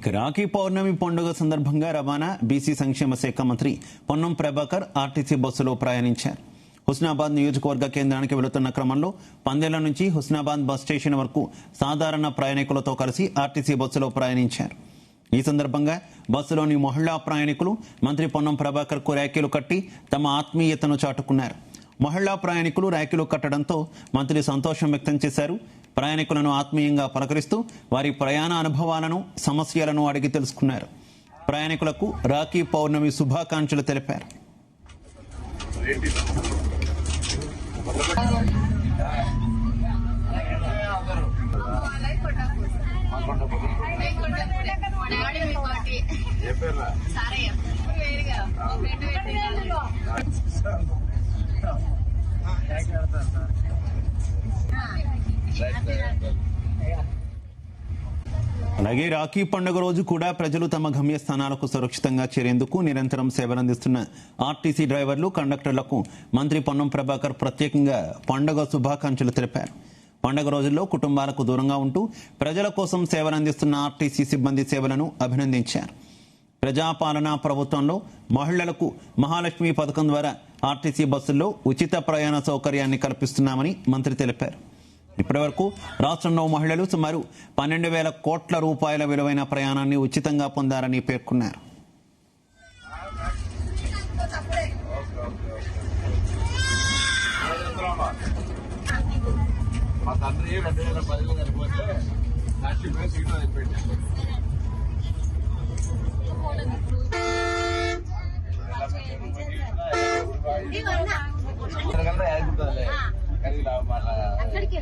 ఇక రాఖీ పౌర్ణమి పండుగ సందర్భంగా రవాణా బీసీ సంక్షేమ శాఖ మంత్రి పొన్నం ప్రభాకర్ ఆర్టీసీ బస్సులో ప్రయాణించారు. హుస్నాబాద్ నియోజకవర్గ కేంద్రానికి వెళుతున్న క్రమంలో పందేల నుంచి హుస్నాబాద్ బస్ స్టేషన్ వరకు సాధారణ ప్రయాణికులతో కలిసి ఆర్టీసీ బస్సులో ప్రయాణించారు. ఈ సందర్భంగా బస్సులోని మహిళా ప్రయాణికులు మంత్రి పొన్నం ప్రభాకర్ కు ర్యాకీలు కట్టి తమ ఆత్మీయతను చాటుకున్నారు. మహిళా ప్రయాణికులు ర్యాకీలు కట్టడంతో మంత్రి సంతోషం వ్యక్తం చేశారు. ప్రయాణికులను ఆత్మీయంగా పలకరిస్తూ వారి ప్రయాణ అనుభవాలను, సమస్యలను అడిగి తెలుసుకున్నారు. ప్రయాణికులకు రాఖీ పౌర్ణమి శుభాకాంక్షలు తెలిపారు. అలాగే రాఖీ పండుగ రోజు కూడా ప్రజలు తమ గమ్యస్థానాలకు సురక్షితంగా చేరేందుకు నిరంతరం సేవలందిస్తున్న ఆర్టీసీ డ్రైవర్లు, కండక్టర్లకు మంత్రి పొన్నం ప్రభాకర్ ప్రత్యేకంగా పండుగ శుభాకాంక్షలు తెలిపారు. పండుగ రోజుల్లో కుటుంబాలకు దూరంగా ఉంటూ ప్రజల కోసం సేవలందిస్తున్న ఆర్టీసీ సిబ్బంది సేవలను అభినందించారు. ప్రజాపాలనా ప్రభుత్వంలో మహిళలకు మహాలక్ష్మి పథకం ద్వారా ఆర్టీసీ బస్సుల్లో ఉచిత ప్రయాణ సౌకర్యాన్ని కల్పిస్తున్నామని మంత్రి తెలిపారు. ఇప్పటి వరకు రాష్ట్రంలో మహిళలు సుమారు 12,000 కోట్ల రూపాయల విలువైన ప్రయాణాన్ని ఉచితంగా పొందారని పేర్కొన్నారు. అక్కడికి